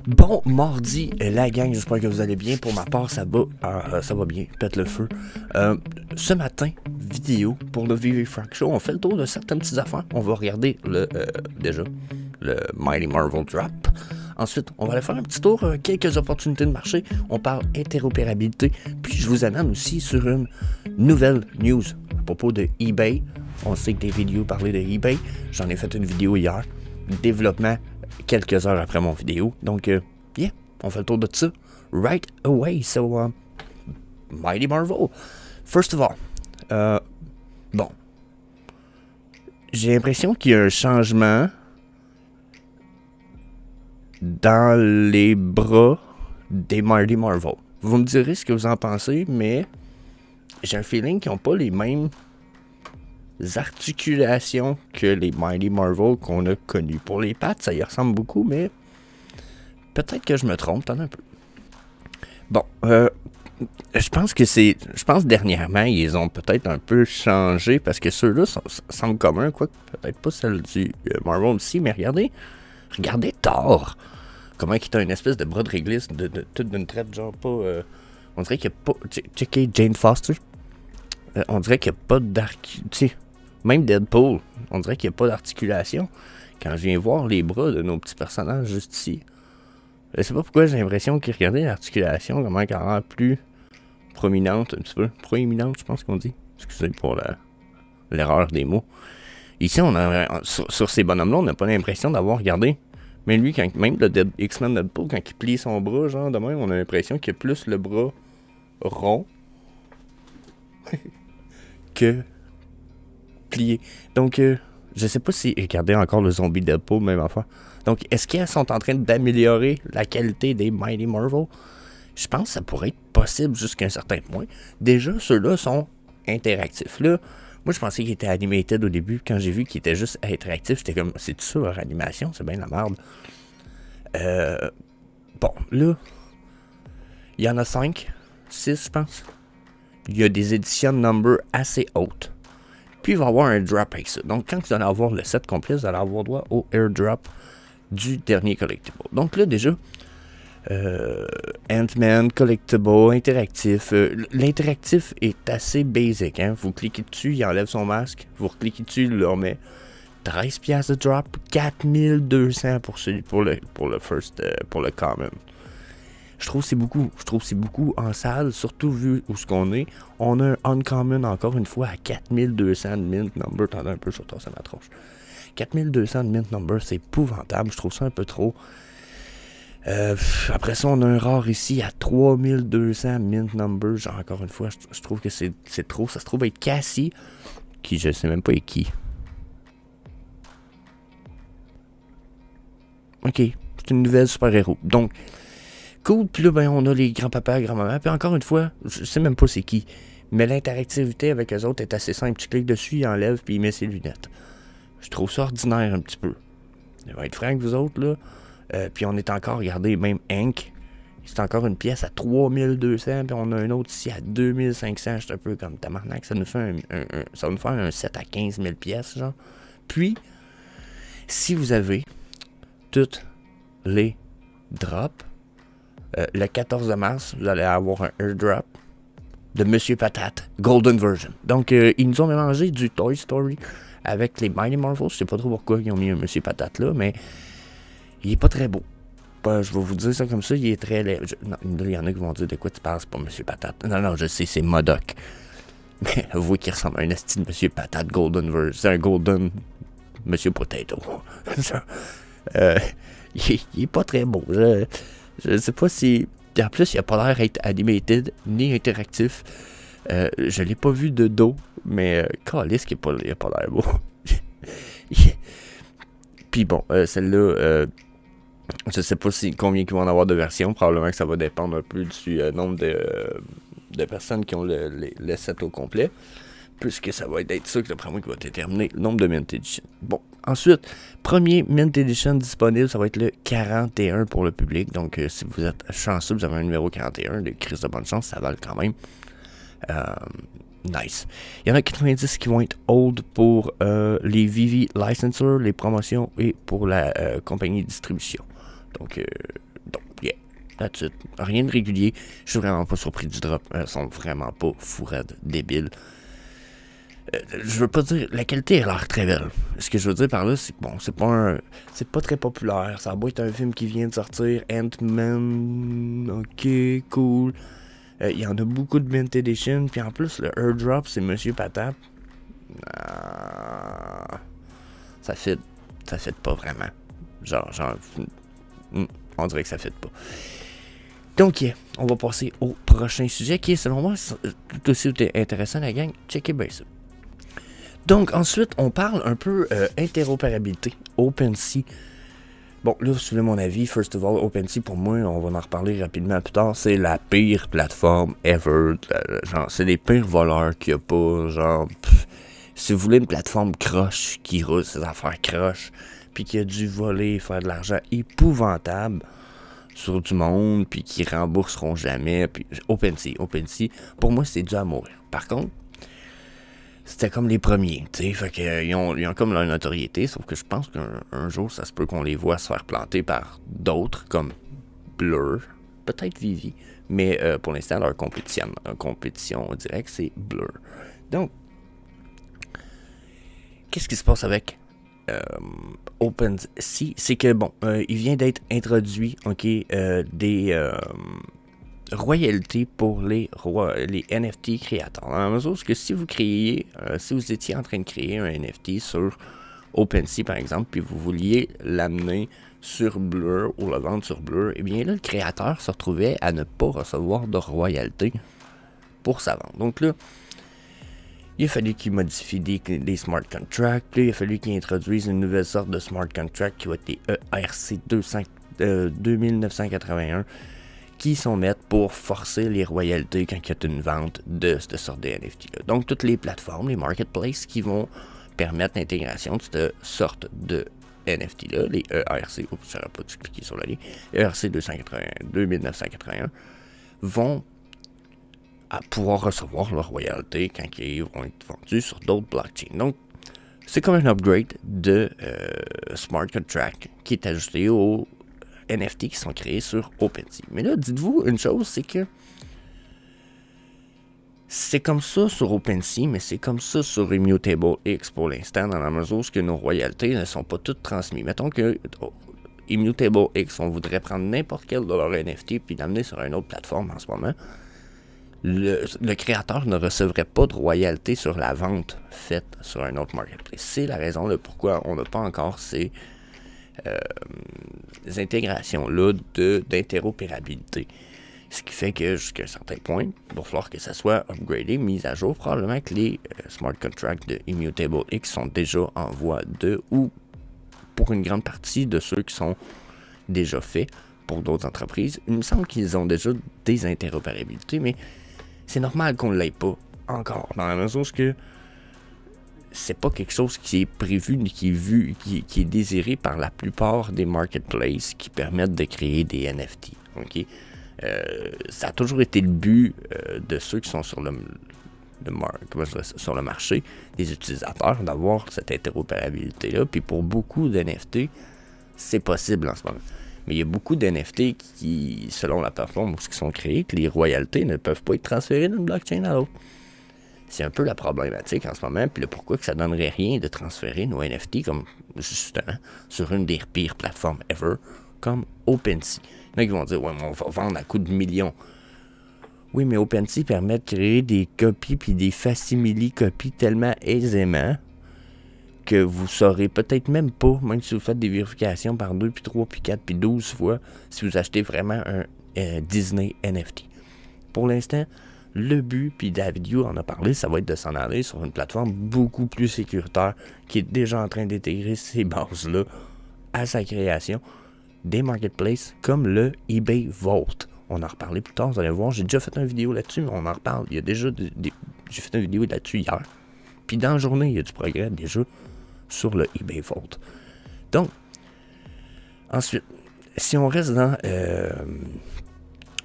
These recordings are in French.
Bon mardi, la gang, j'espère que vous allez bien. Pour ma part, ça va bien, pète le feu. Ce matin, vidéo pour le VV Frank Show. On fait le tour de certaines petites affaires. On va regarder déjà le Mighty Marvel Drop. Ensuite, on va aller faire un petit tour, quelques opportunités de marché. On parle interopérabilité. Puis je vous amène aussi sur une nouvelle news à propos de eBay. On sait que des vidéos parlaient de eBay. J'en ai fait une vidéo hier. Développement quelques heures après mon vidéo. Donc, yeah, on fait le tour de ça right away. So, Mighty Marvel. First of all, bon. J'ai l'impression qu'il y a un changement dans les bras des Mighty Marvel. Vous me direz ce que vous en pensez, mais j'ai un feeling qu'ils n'ont pas les mêmes articulations que les Mighty Marvel qu'on a connus. Pour les pattes, ça y ressemble beaucoup, mais peut-être que je me trompe, tant un peu. Bon, je pense dernièrement, ils ont peut-être un peu changé, parce que ceux-là semblent communs, quoi, peut-être pas celle du Marvel aussi, mais regardez Thor. Comment il a une espèce de bras de réglisse, toute d'une traite, genre pas... on dirait qu'il n'y a pas... Checkez Jane Foster. On dirait qu'il n'y a pas d'articulation. Même Deadpool, on dirait qu'il n'y a pas d'articulation. Quand je viens voir les bras de nos petits personnages juste ici, je sais pas pourquoi j'ai l'impression qu'ils regardaient l'articulation, comment elle a l'air plus prominente, un petit peu. Proéminente, je pense qu'on dit. Excusez pour l'erreur des mots. Ici, on a, sur ces bonhommes-là, on n'a pas l'impression d'avoir regardé. Mais lui, même le X-Men Deadpool, quand il plie son bras, genre de même, on a l'impression qu'il a plus le bras rond que plié. Donc, je sais pas si... Regardez encore le zombie Deadpool, même affaire. Donc, est-ce qu'ils sont en train d'améliorer la qualité des Mighty Marvel? Je pense que ça pourrait être possible jusqu'à un certain point. Déjà, ceux-là sont interactifs. Là, moi, je pensais qu'ils étaient animated au début. Quand j'ai vu qu'ils étaient juste interactifs, j'étais comme, c'est tout ça leur animation? C'est bien la merde. Bon, là, il y en a 5, 6, je pense. Il y a des éditions number assez hautes. Puis il va y avoir un drop avec ça. Donc quand vous allez avoir le set complet, vous allez avoir droit au airdrop du dernier collectible. Donc là déjà, Ant-Man, collectible, interactif. L'interactif est assez basic. Hein? Vous cliquez dessus, il enlève son masque. Vous cliquez dessus, il le remet. 13$ de drop, 4200 pour le common. Je trouve que c'est beaucoup en salle, surtout vu où ce qu'on est. On a un uncommon encore une fois à 4200 de mint number. Attendez un peu, je retourne ma tronche. 4200 de mint number, c'est épouvantable. Je trouve ça un peu trop. Après ça, on a un rare ici à 3200 mint number. Genre, encore une fois, je trouve que c'est trop. Ça se trouve être Cassie, qui je sais même pas est qui. Ok, c'est une nouvelle super-héros. Donc, cool, puis là, ben, on a les grands-papas, grand-maman, puis encore une fois, je sais même pas c'est qui, mais l'interactivité avec eux autres est assez simple. Tu cliques dessus, il enlève, puis il met ses lunettes. Je trouve ça ordinaire un petit peu. Je vais être franc avec vous autres, là. Puis on est encore, regardez, même Hank, c'est encore une pièce à 3200, puis on a un autre ici à 2500, je suis un peu comme tabarnak, ça nous fait un set à 15 000 pièces, genre. Puis, si vous avez toutes les drops, le 14 mars, vous allez avoir un airdrop de Monsieur Patate, Golden Version. Donc, ils nous ont mélangé du Toy Story avec les Mighty Marvel. Je sais pas trop pourquoi ils ont mis un Monsieur Patate là, mais il est pas très beau. Je vais vous dire ça comme ça, il est très laid. Non, il y en a qui vont dire de quoi tu parles, c'est pas Monsieur Patate. Non, je sais, c'est Modoc. Mais vous qui ressemble à un esti de Monsieur Patate Golden Version. C'est un Golden Monsieur Potato. Il est pas très beau. Je sais pas si... En plus, il a pas l'air d'être animated ni interactif. Je l'ai pas vu de dos, mais calisse qu'il a pas l'air beau. Puis bon, celle-là, je sais pas combien ils vont en avoir de versions. Probablement que ça va dépendre un peu du nombre de personnes qui ont le set au complet. Puisque ça va être ça que d'après moi qui va déterminer le nombre de Mint Edition. Bon, ensuite, premier Mint Edition disponible, ça va être le 41 pour le public. Donc, si vous êtes chanceux, vous avez un numéro 41, de crise de bonne chance, ça vale quand même. Nice. Il y en a 90 qui vont être old pour les VV licensors, les promotions et pour la compagnie de distribution. Donc That's it. Rien de régulier. Je suis vraiment pas surpris du drop. Elles sont vraiment pas fourrades, débiles. Je veux pas dire... La qualité a l'air très belle. Ce que je veux dire par là, c'est que bon, c'est pas très populaire. Ça a beau être un film qui vient de sortir. Ant-Man... Ok, cool. Il y en a beaucoup de Mint Edition. Puis en plus, le airdrop, c'est Monsieur Patap. Ça fit pas vraiment. Genre... On dirait que ça fit pas. Donc, yeah, on va passer au prochain sujet qui est, selon moi, tout aussi intéressant, la gang. Checkez bien ça. Donc, ensuite, on parle un peu interopérabilité, OpenSea. Bon, là, vous suivez mon avis. First of all, OpenSea, pour moi, on va en reparler rapidement plus tard, c'est la pire plateforme ever. Genre, c'est les pires voleurs qu'il n'y a pas. Genre, si vous voulez une plateforme croche, qui roule ses affaires croche, puis qui a dû voler, faire de l'argent épouvantable sur du monde, puis qui rembourseront jamais, puis OpenSea, pour moi, c'est dû à mourir. Par contre, c'était comme les premiers, tu sais, fait qu'ils ont comme leur notoriété, sauf que je pense qu'un jour, ça se peut qu'on les voit se faire planter par d'autres, comme Blur, peut-être Vivi, mais pour l'instant, leur compétition directe, c'est Blur. Donc, qu'est-ce qui se passe avec OpenSea? C'est que, bon, il vient d'être introduit, ok, des royalties pour les NFT créateurs. Dans la mesure où si vous si vous étiez en train de créer un NFT sur OpenSea, par exemple, puis vous vouliez l'amener sur Blur ou le vendre sur Blur, eh bien là, le créateur se retrouvait à ne pas recevoir de royalties pour sa vente. Donc là, il a fallu qu'il modifie des smart contracts. Puis il a fallu qu'il introduise une nouvelle sorte de smart contract qui va être les ERC 2981 qui sont mettre pour forcer les royalties quand il y a une vente de cette sorte de NFT-là. Donc, toutes les plateformes, les marketplaces qui vont permettre l'intégration de cette sorte de NFT-là, les ERC, oups, j'aurais pas dû cliquer sur le lien, ERC 2981, vont à pouvoir recevoir leur royauté quand ils vont être vendus sur d'autres blockchains. Donc, c'est comme un upgrade de smart contract qui est ajouté aux NFT qui sont créés sur OpenSea. Mais là, dites-vous une chose, c'est que c'est comme ça sur OpenSea, mais c'est comme ça sur Immutable X pour l'instant, dans la mesure où nos royalties ne sont pas toutes transmises. Mettons que Immutable X, on voudrait prendre n'importe quel de leurs NFT puis l'amener sur une autre plateforme en ce moment. Le créateur ne recevrait pas de royalties sur la vente faite sur un autre marketplace. C'est la raison de pourquoi on n'a pas encore ces intégrations-là d'interopérabilité. Ce qui fait que jusqu'à un certain point, il va falloir que ça soit upgradé, mis à jour. Probablement que les smart contracts de Immutable X sont déjà en voie de, ou pour une grande partie de ceux qui sont déjà faits pour d'autres entreprises. Il me semble qu'ils ont déjà des interopérabilités, mais c'est normal qu'on ne l'ait pas encore, dans la mesure où c'est pas quelque chose qui est prévu ni qui est désiré par la plupart des marketplaces qui permettent de créer des NFT. Okay? Ça a toujours été le but de ceux qui sont sur le marché, des utilisateurs, d'avoir cette interopérabilité-là. Puis pour beaucoup d'NFT, c'est possible en ce moment. Mais il y a beaucoup d'NFT qui, selon la plateforme où ils sont créés, que les royalties ne peuvent pas être transférées d'une blockchain à l'autre. C'est un peu la problématique en ce moment, puis le pourquoi que ça donnerait rien de transférer nos NFT comme, justement, sur une des pires plateformes ever, comme OpenSea. Il y en a qui vont dire, ouais, mais on va vendre à coût de millions. Oui, mais OpenSea permet de créer des copies puis des facsimili-copies tellement aisément que vous saurez peut-être même pas, même si vous faites des vérifications par 2, puis 3, puis 4, puis 12 fois, si vous achetez vraiment un Disney NFT. Pour l'instant, le but, puis David Yu en a parlé, ça va être de s'en aller sur une plateforme beaucoup plus sécuritaire qui est déjà en train d'intégrer ces bases-là à sa création des marketplaces comme le eBay Vault. On en reparlait plus tard, vous allez voir, j'ai déjà fait une vidéo là-dessus, mais on en reparle. Il y a déjà j'ai fait une vidéo là-dessus hier. Puis dans la journée, il y a du progrès déjà sur le eBay Vault. Donc, ensuite, si on reste dans...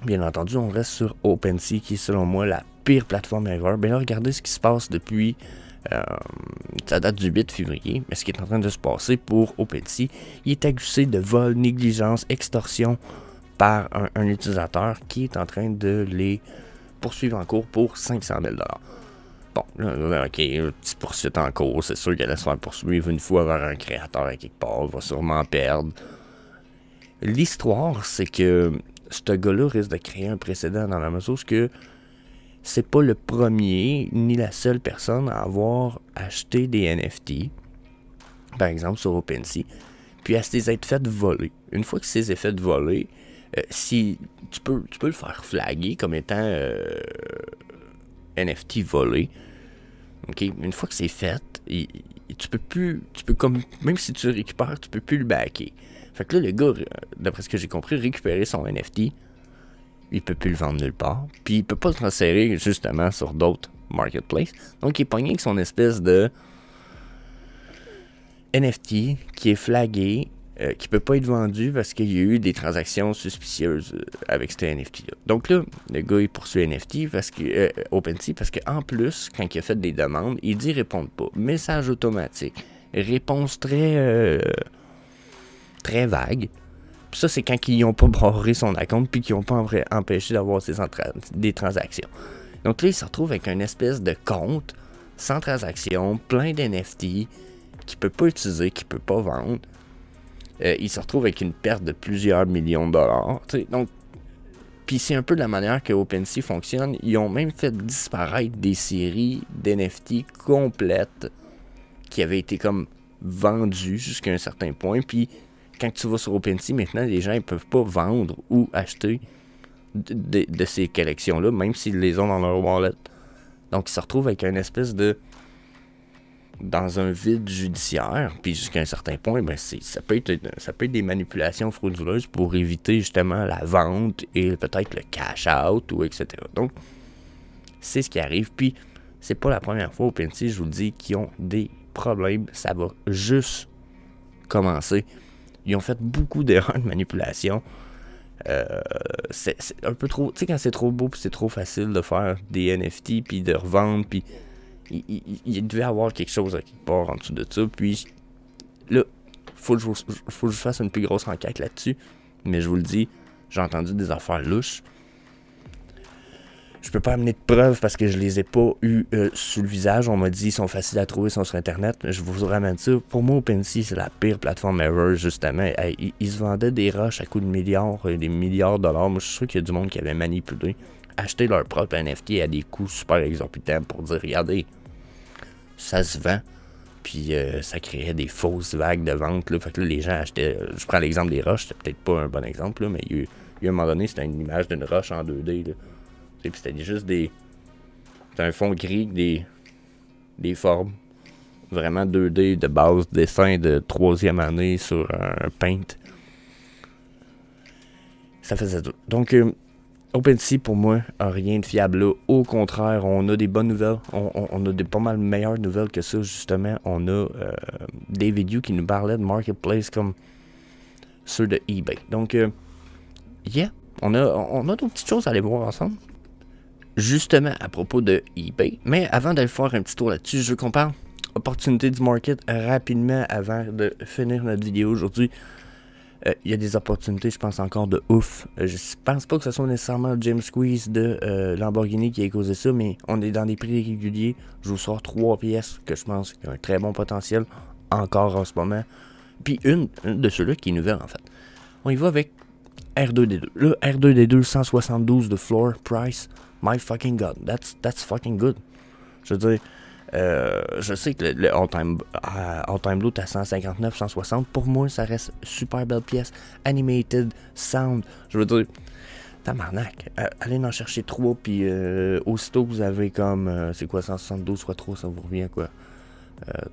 bien entendu, on reste sur OpenSea, qui est selon moi la pire plateforme ever. Bien là, regardez ce qui se passe depuis... ça date du 8 février, mais ce qui est en train de se passer pour OpenSea, il est accusé de vol, négligence, extorsion, par un utilisateur qui est en train de les poursuivre en cours pour 500 000 $. Bon, là, ok, une petite poursuite en cours, c'est sûr qu'elle va se faire poursuivre une fois vers un créateur à quelque part, il va sûrement perdre. L'histoire, c'est que ce gars-là risque de créer un précédent dans la mesure où c'est pas le premier ni la seule personne à avoir acheté des NFT, par exemple sur OpenSea, puis à se les être fait voler. Une fois que c'est fait voler, si tu peux le faire flaguer comme étant NFT volé. Ok, une fois que c'est fait, tu peux comme, même si tu le récupères, tu peux plus le backer. Fait que là, le gars, d'après ce que j'ai compris, récupérer son NFT, il peut plus le vendre nulle part, puis il peut pas le transférer justement sur d'autres marketplaces. Donc il est pogné avec son espèce de NFT qui est flagué, qui peut pas être vendu parce qu'il y a eu des transactions suspicieuses avec ce NFT-là. Donc là, le gars il poursuit NFT parce que OpenSea parce qu'en plus, quand il a fait des demandes, il dit répondre pas. Message automatique. Réponse très vague. Puis ça, c'est quand ils n'ont pas barré son compte puis qu'ils n'ont pas empêché d'avoir des transactions. Donc là, il se retrouve avec une espèce de compte sans transaction, plein d'NFT qu'il ne peut pas utiliser, qu'il ne peut pas vendre. Il se retrouve avec une perte de plusieurs millions de dollars. Donc, puis c'est un peu de la manière que OpenSea fonctionne. Ils ont même fait disparaître des séries d'NFT complètes qui avaient été comme vendues jusqu'à un certain point. Puis quand tu vas sur OpenSea, maintenant, les gens ne peuvent pas vendre ou acheter de ces collections-là, même s'ils les ont dans leur wallet. Donc, ils se retrouvent avec une espèce de... dans un vide judiciaire, puis jusqu'à un certain point, ben ça peut être des manipulations frauduleuses pour éviter justement la vente et peut-être le cash-out, ou etc. Donc, c'est ce qui arrive. Puis, c'est pas la première fois OpenSea, je vous le dis, qui ont des problèmes. Ça va juste commencer. Ils ont fait beaucoup d'erreurs de manipulation. C'est un peu trop... Tu sais, quand c'est trop beau puis c'est trop facile de faire des NFT puis de revendre, puis il devait avoir quelque chose à quelque part en dessous de ça. Puis là, faut que je fasse une plus grosse enquête là-dessus. Mais je vous le dis, j'ai entendu des affaires louches. Je peux pas amener de preuves parce que je les ai pas eu sous le visage. On m'a dit ils sont faciles à trouver, ils sont sur Internet. Je vous ramène ça. Pour moi, OpenSea, c'est la pire plateforme ever, justement. Ils se vendaient des rushs à coups de milliards, des milliards de dollars. Moi, je suis sûr qu'il y a du monde qui avait manipulé, acheté leur propre NFT à des coûts super exorbitants pour dire, regardez, ça se vend. Puis ça créait des fausses vagues de vente. Là. Fait que là, les gens achetaient... je prends l'exemple des rushs, c'était peut-être pas un bon exemple, là, mais il y a eu un moment donné, c'était une image d'une rush en 2D, là. Puis c'était juste des... C'était un fond gris, des formes. Vraiment 2D de base, dessin de 3e année sur un paint. Ça faisait tout. Donc, OpenSea, pour moi, a rien de fiable là. Au contraire, on a des bonnes nouvelles. On a des pas mal meilleures nouvelles que ça, justement. On a des vidéos qui nous parlaient de marketplace comme ceux de eBay. Donc, yeah, on a d'autres petites choses à aller voir ensemble. Justement, à propos de eBay. Mais avant d'aller faire un petit tour là-dessus, je veux qu'on parle opportunité du market rapidement avant de finir notre vidéo aujourd'hui. Il y a des opportunités, je pense, encore de ouf. Je pense pas que ce soit nécessairement le James Squeeze de Lamborghini qui a causé ça, mais on est dans des prix réguliers. Je vous sors 3 pièces que je pense qui ont un très bon potentiel encore en ce moment. Puis une de ceux-là qui est nouvelle, en fait. On y va avec R2D2. Le R2D2 172 de floor price. My fucking god, that's fucking good. Je veux dire, je sais que le all-time low est à 159, 160. Pour moi, ça reste super belle pièce. Animated, sound. Je veux dire, tabarnak. Allez en chercher 3, puis aussitôt que vous avez comme, c'est quoi, 172 fois 3, ça vous revient quoi?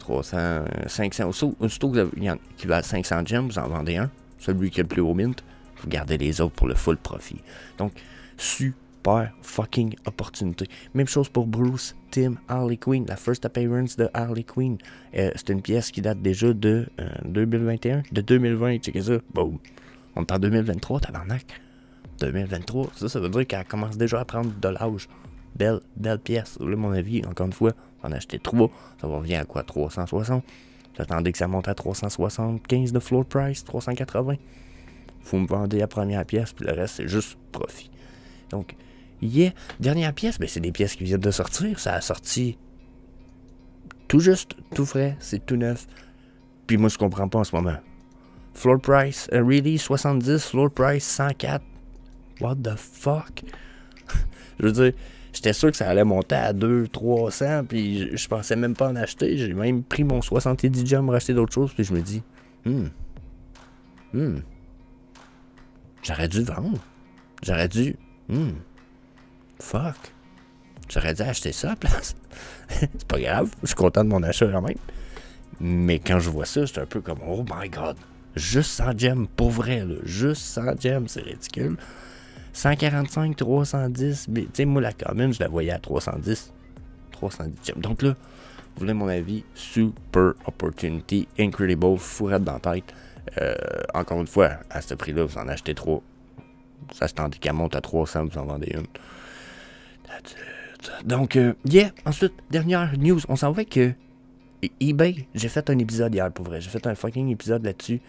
300, 500. Aussitôt que vous avez, qui va à 500 gems, vous en vendez un. Celui qui est le plus haut mint. Vous gardez les autres pour le full profit. Donc, super fucking opportunité. Même chose pour Bruce Timm Harley Quinn, la first appearance de Harley Quinn. C'est une pièce qui date déjà de 2021, de 2020, checkez ça. Boom. On est en 2023, tabarnak. 2023, ça veut dire qu'elle commence déjà à prendre de l'âge. Belle pièce. Là, mon avis, encore une fois, on a acheté 3, ça va revenir à quoi, 360. J'attendais que ça monte à 375 de floor price, 380. Vous me vendez la première pièce, puis le reste, c'est juste profit. Donc, dernière pièce, ben c'est des pièces qui viennent de sortir. Ça a sorti tout juste, tout frais, c'est tout neuf. Puis moi, je comprends pas en ce moment. Floor price, release 70, floor price 104. What the fuck? Je veux dire, j'étais sûr que ça allait monter à 200-300, puis je pensais même pas en acheter. J'ai même pris mon 70 gems pour acheter d'autres choses, puis je me dis, j'aurais dû vendre. J'aurais dû, fuck. J'aurais dû acheter ça à la place. C'est pas grave, je suis content de mon achat quand même. Mais quand je vois ça, j'étais un peu comme, oh my god. Juste 100 gems, pour vrai, là. Juste 100 gems, c'est ridicule. 145, 310, mais tu sais, moi, la commune, je la voyais à 310. 310 gems. Donc là, vous voulez mon avis, super opportunity, incredible, fourrette dans la tête. Encore une fois, à ce prix-là, vous en achetez 3. Ça se tente qu'elle monte à 300, vous en vendez une. That's it. Donc, ensuite, dernière news, on s'en va que eBay, j'ai fait un épisode hier, pour vrai. J'ai fait un fucking épisode là-dessus.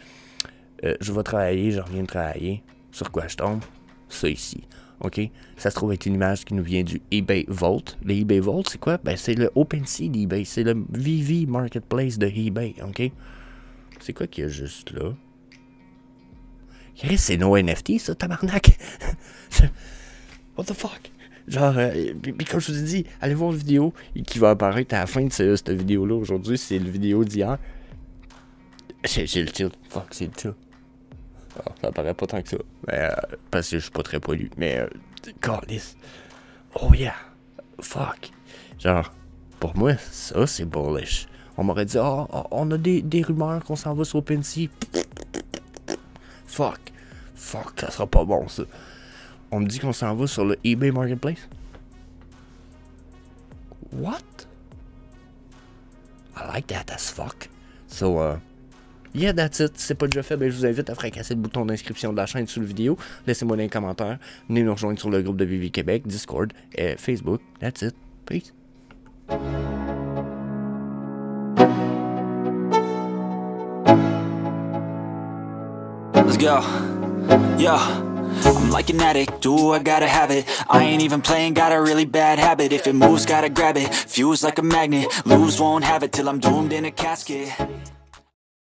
Je vais travailler, je reviens de travailler. Sur quoi je tombe? Ça ici. OK? Ça se trouve être une image qui nous vient du eBay Vault. Le eBay Vault, c'est quoi? Ben, c'est le OpenSea d'eBay. C'est le VV Marketplace de eBay. OK? C'est quoi qu'il y a juste là? C'est no NFT, ça, tabarnak! What the fuck? Genre, puis comme je vous ai dit, allez voir la vidéo qui va apparaître à la fin de cette vidéo-là aujourd'hui. C'est la vidéo d'hier. J'ai le tilt. Fuck, c'est le tilt. Oh, ça apparaît pas tant que ça. Mais, parce que je suis pas très poilu. Mais, calice. Oh yeah. Fuck. Genre, pour moi, ça, c'est bullish. On m'aurait dit, on a des rumeurs qu'on s'en va sur OpenSea. Fuck. Fuck, ça sera pas bon, ça. On me dit qu'on s'en va sur le eBay Marketplace. What? I like that as fuck. So, yeah, that's it. Si c'est pas déjà fait, ben, je vous invite à fracasser le bouton d'inscription de la chaîne sous la vidéo. Laissez-moi dans les commentaires. Venez nous rejoindre sur le groupe de VV Québec, Discord et Facebook. That's it. Peace. Let's go. Yeah. I'm like an addict, do I gotta have it. I ain't even playing, got a really bad habit. If it moves, gotta grab it. Fuse like a magnet, lose, won't have it till I'm doomed in a casket.